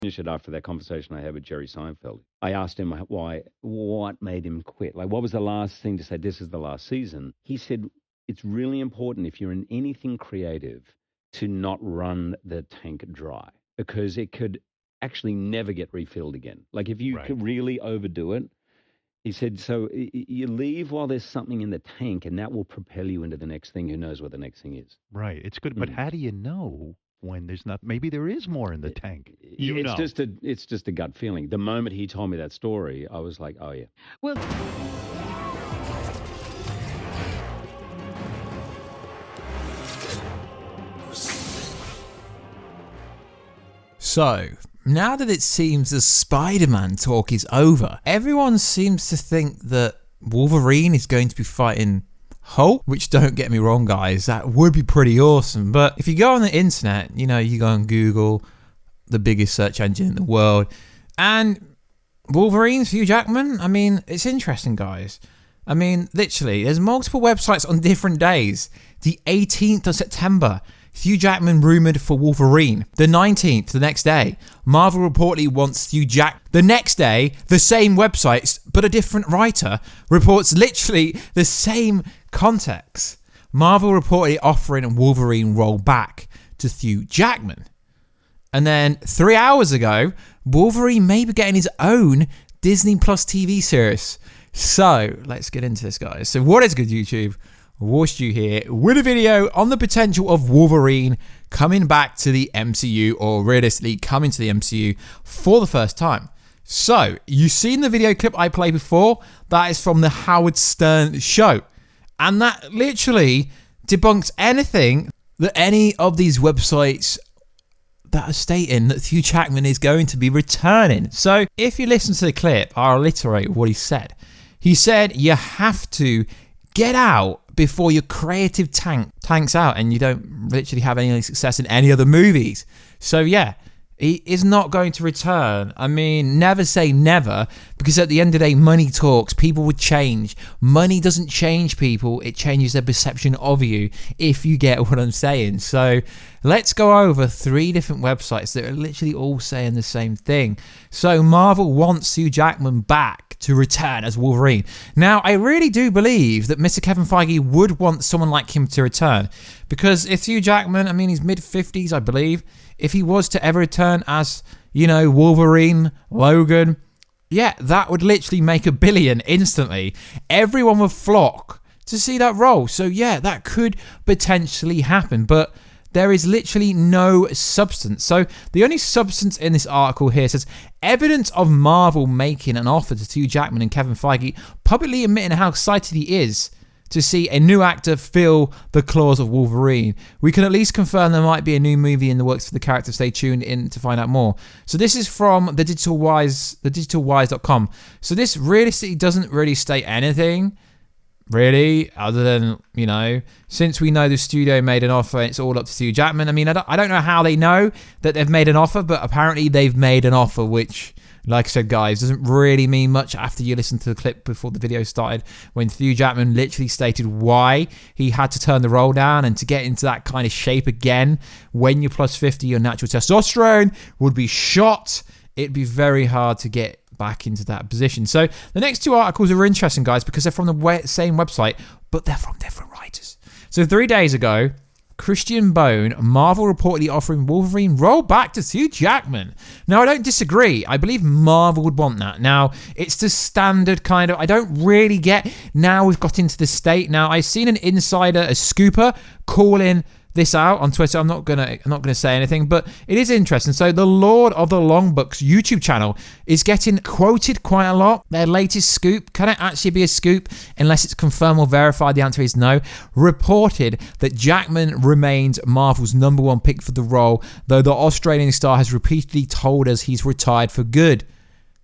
finish it after that conversation I had with Jerry Seinfeld. I asked him what made him quit? Like, what was the last thing to say, this is the last season? He said, it's really important if you're in anything creative to not run the tank dry, because it could actually never get refilled again. Like, if you could really overdo it, he said, so you leave while there's something in the tank, and that will propel you into the next thing. Who knows what the next thing is? Right. It's good. But how do you know when there's not? Maybe there is more in the tank. It's just a gut feeling. The moment he told me that story, I was like, oh, yeah. Well, so, now that it seems the Spider-Man talk is over, everyone seems to think that Wolverine is going to be fighting Hulk, which, don't get me wrong, guys, that would be pretty awesome. But if you go on the internet, you go on Google, the biggest search engine in the world, and Wolverine's Hugh Jackman, I mean, it's interesting, guys. I mean, literally, there's multiple websites on different days. The 18th of September, Hugh Jackman rumoured for Wolverine. The 19th, the next day, Marvel reportedly wants Hugh Jack. The next day, the same websites, but a different writer, reports literally the same context. Marvel reportedly offering a Wolverine role back to Hugh Jackman. And then 3 hours ago, Wolverine may be getting his own Disney Plus TV series. So, let's get into this, guys. So, what is good, YouTube? Warstu here with a video on the potential of Wolverine coming back to the MCU, or realistically coming to the MCU for the first time. So, you've seen the video clip I played before. That is from the Howard Stern show. And that literally debunks anything that any of these websites that are stating that Hugh Jackman is going to be returning. So, if you listen to the clip, I'll reiterate what he said. He said, you have to get out before your creative tanks out and you don't literally have any success in any other movies. So yeah, he is not going to return. I mean, never say never, because at the end of the day, money talks. People would change. Money doesn't change people. It changes their perception of you, if you get what I'm saying. So let's go over 3 different websites that are literally all saying the same thing. So Marvel wants Hugh Jackman back to return as Wolverine. Now, I really do believe that Mr. Kevin Feige would want someone like him to return, because if Hugh Jackman, I mean, he's mid-50s, I believe, if he was to ever return as, Wolverine, Logan, yeah, that would literally make $1 billion instantly. Everyone would flock to see that role. So yeah, that could potentially happen, but there is literally no substance. So the only substance in this article here says, evidence of Marvel making an offer to Hugh Jackman and Kevin Feige, publicly admitting how excited he is to see a new actor fill the claws of Wolverine. We can at least confirm there might be a new movie in the works for the character. Stay tuned in to find out more. So this is from the digitalwise.com. So this realistically doesn't really state anything, really, other than, since we know the studio made an offer, it's all up to Hugh Jackman. I mean, I don't know how they know that they've made an offer, but apparently they've made an offer, which, like I said, guys, doesn't really mean much after you listen to the clip before the video started, when Hugh Jackman literally stated why he had to turn the role down, and to get into that kind of shape again, when you're plus 50, your natural testosterone would be shot. It'd be very hard to get back into that position. So the next 2 articles are interesting, guys, because they're from the same website, but they're from different writers. So 3 days ago, Christian Bone, Marvel reportedly offering Wolverine role back to Hugh Jackman. Now, I don't disagree. I believe Marvel would want that. Now, it's the standard kind of, I don't really get, now we've got into the state. Now, I've seen an insider, a scooper, calling this out on Twitter. I'm not gonna say anything, but it is interesting. So the Lord of the Long Books YouTube channel is getting quoted quite a lot. Their latest scoop, can it actually be a scoop unless it's confirmed or verified? The answer is no. Reported that Jackman remains Marvel's #1 pick for the role, though the Australian star has repeatedly told us he's retired for good.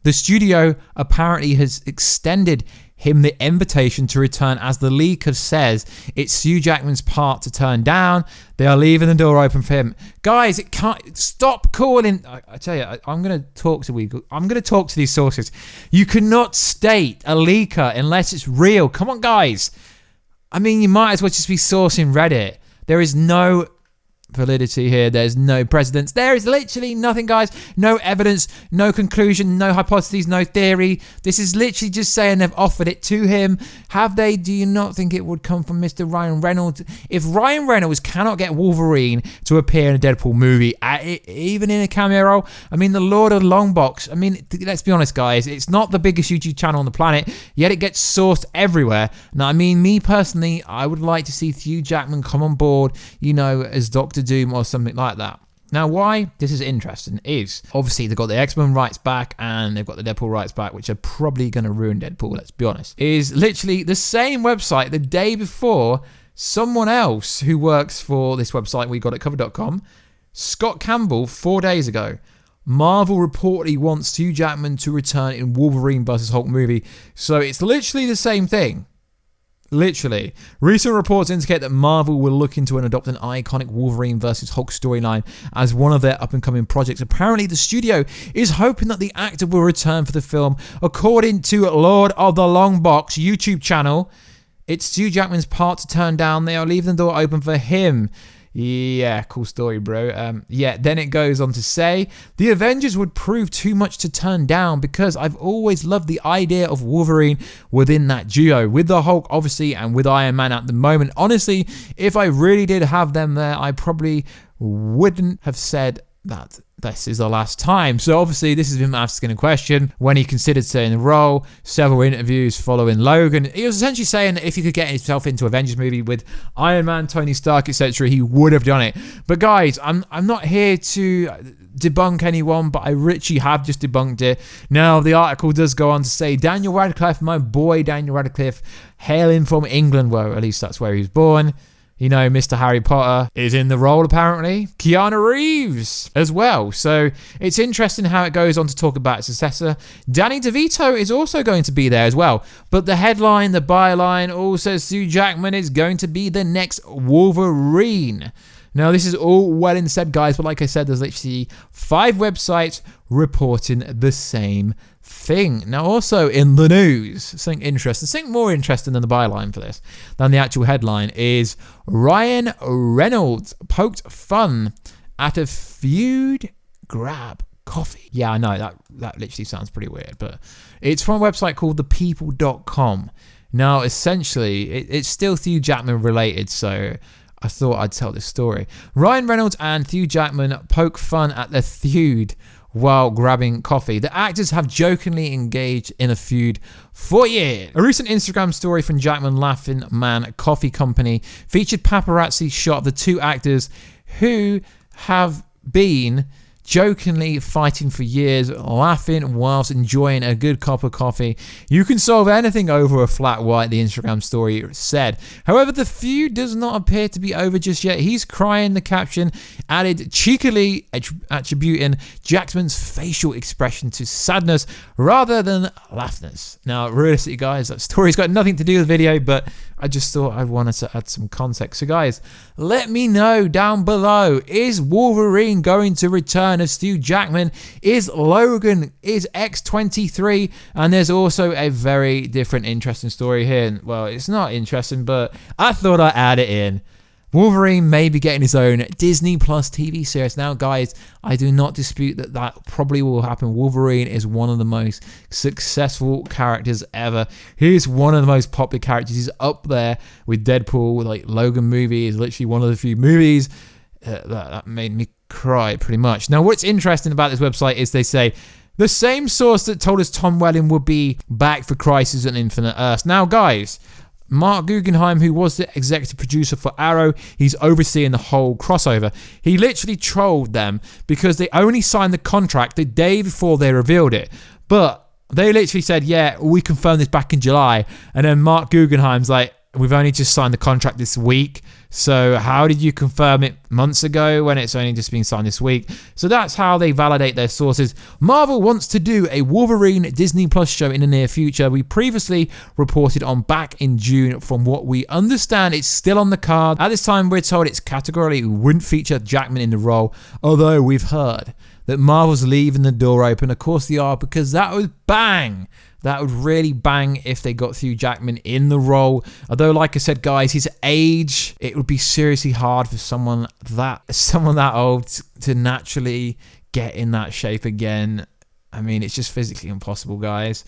The studio apparently has extended him the invitation to return, as the leaker says it's Hugh Jackman's part to turn down. They are leaving the door open for him. Guys, it can't stop calling. I tell you, I'm going to talk to these sources. You cannot state a leaker unless it's real. Come on, guys. I mean, you might as well just be sourcing Reddit. There is no validity here. There's no precedence. There is literally nothing, guys. No evidence, no conclusion, no hypotheses, no theory. This is literally just saying they've offered it to him. Have they? Do you not think it would come from Mr. Ryan Reynolds? If Ryan Reynolds cannot get Wolverine to appear in a Deadpool movie, even in a cameo role, I mean, the Lord of Longbox, I mean, let's be honest, guys, it's not the biggest YouTube channel on the planet, yet it gets sourced everywhere. Now, I mean, me personally, I would like to see Hugh Jackman come on board, you know, as Doctor Doom or something like that. Now, why this is interesting is, obviously, they've got the X-Men rights back and they've got the Deadpool rights back, which are probably going to ruin Deadpool, let's be honest. Is literally the same website the day before someone else who works for this website, we got it covered.com, Scott Campbell, 4 days ago, Marvel reportedly wants Hugh Jackman to return in Wolverine vs. Hulk movie. So it's literally the same thing. Literally. Recent reports indicate that Marvel will look into and adopt an iconic Wolverine vs. Hulk storyline as one of their up-and-coming projects. Apparently, the studio is hoping that the actor will return for the film. According to Lord of the Long Box YouTube channel, it's Hugh Jackman's part to turn down. They are leaving the door open for him. Yeah, cool story, bro. Then it goes on to say, the Avengers would prove too much to turn down because I've always loved the idea of Wolverine within that duo, with the Hulk, obviously, and with Iron Man at the moment. Honestly, if I really did have them there, I probably wouldn't have said that this is the last time. So obviously this is him asking a question when he considered staying in the role. Several interviews following Logan, he was essentially saying that if he could get himself into Avengers movie with Iron Man, Tony Stark, etc., he would have done it. But guys, I'm not here to debunk anyone, but I literally have just debunked it. Now the article does go on to say Daniel Radcliffe, my boy Daniel Radcliffe, hailing from England, well, at least that's where he was born. You know, Mr. Harry Potter is in the role, apparently. Keanu Reeves as well. So it's interesting how it goes on to talk about its successor. Danny DeVito is also going to be there as well. But the headline, the byline, all says Hugh Jackman is going to be the next Wolverine. Now, this is all well and said, guys, but like I said, there's literally 5 websites reporting the same thing. Now, also in the news, something interesting, something more interesting than the byline for this, than the actual headline, is Ryan Reynolds poked fun at a feud grab coffee. Yeah, I know, that literally sounds pretty weird, but it's from a website called thepeople.com. Now, essentially, it's still Hugh Jackman related, so I thought I'd tell this story. Ryan Reynolds and Hugh Jackman poke fun at their feud while grabbing coffee. The actors have jokingly engaged in a feud for years. A recent Instagram story from Jackman Laughing Man Coffee Company featured paparazzi shot of the two actors who have been jokingly fighting for years, laughing whilst enjoying a good cup of coffee. You can solve anything over a flat white, the Instagram story said. However, the feud does not appear to be over just yet. He's crying, the caption added, cheekily attributing Jackman's facial expression to sadness rather than laughness. Now, realistically, guys, that story's got nothing to do with the video, but I just thought I wanted to add some context. So guys, let me know down below, is Wolverine going to return as Hugh Jackman? Is Logan, is X-23? And there's also a very different interesting story here. Well, it's not interesting, but I thought I'd add it in. Wolverine may be getting his own Disney Plus TV series. Now, guys, I do not dispute that probably will happen. Wolverine is one of the most successful characters ever. He is one of the most popular characters. He's up there with Deadpool. Like, Logan movie is literally one of the few movies that made me cry, pretty much. Now, what's interesting about this website is they say, the same source that told us Tom Welling would be back for Crisis on Infinite Earths. Now, guys, Mark Guggenheim, who was the executive producer for Arrow, he's overseeing the whole crossover. He literally trolled them because they only signed the contract the day before they revealed it. But they literally said, yeah, we confirmed this back in July. And then Mark Guggenheim's like, we've only just signed the contract this week. So how did you confirm it months ago when it's only just been signed this week? So that's how they validate their sources. Marvel wants to do a Wolverine Disney Plus show in the near future. We previously reported on back in June. From what we understand, it's still on the card. At this time, we're told it's categorically wouldn't feature Jackman in the role, although we've heard that Marvel's leaving the door open. Of course they are, because that would bang. That would really bang if they got Hugh Jackman in the role. Although, like I said, guys, his age, it would be seriously hard for someone that old to naturally get in that shape again. I mean, it's just physically impossible, guys.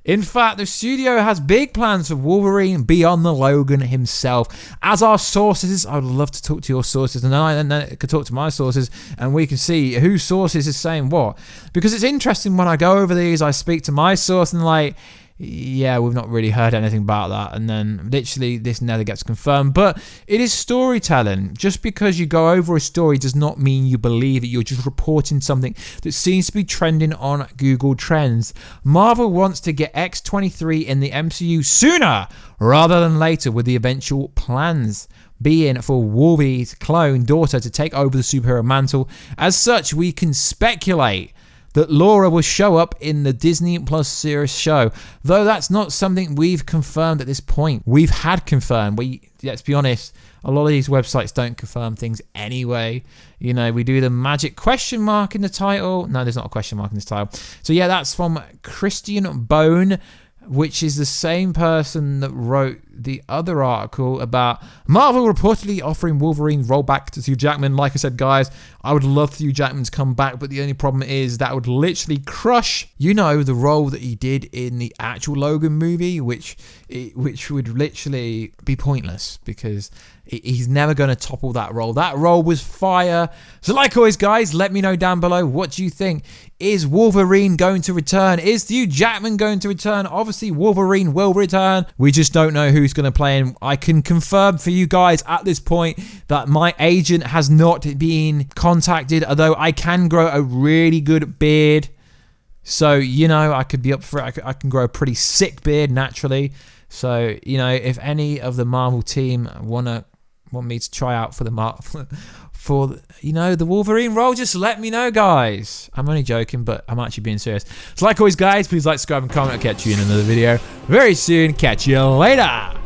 In fact, the studio has big plans for Wolverine beyond the Logan himself. As our sources, I would love to talk to your sources, and then I could talk to my sources, and we can see whose sources is saying what. Because it's interesting when I go over these, I speak to my source, and like, yeah, we've not really heard anything about that. And then literally this never gets confirmed. But it is storytelling. Just because you go over a story does not mean you believe it. You're just reporting something that seems to be trending on Google Trends. Marvel wants to get X-23 in the MCU sooner rather than later, with the eventual plans being for Wolverine's clone daughter to take over the superhero mantle. As such, we can speculate that Laura will show up in the Disney Plus series show, though that's not something we've confirmed at this point. We've had confirmed. Let's be honest, a lot of these websites don't confirm things anyway. You know, we do the magic question mark in the title. No, there's not a question mark in this title. So yeah, that's from Christian Bone, which is the same person that wrote the other article about Marvel reportedly offering Wolverine rollback to Hugh Jackman. Like I said, guys, I would love Hugh Jackman to come back, but the only problem is that would literally crush, you know, the role that he did in the actual Logan movie, which would literally be pointless because he's never going to topple that role. That role was fire. So like always, guys, let me know down below, what do you think? Is Wolverine going to return? Is Hugh Jackman going to return? Obviously, Wolverine will return. We just don't know who's going to play him. I can confirm for you guys at this point that my agent has not been contacted, although I can grow a really good beard. So, you know, I could be up for it. I can grow a pretty sick beard naturally. So, you know, if any of the Marvel team want me to try out for the the Wolverine role, just let me know, guys. I'm only joking, but I'm actually being serious. So like always, guys, please like, subscribe, and comment. I'll catch you in another video very soon. Catch you later.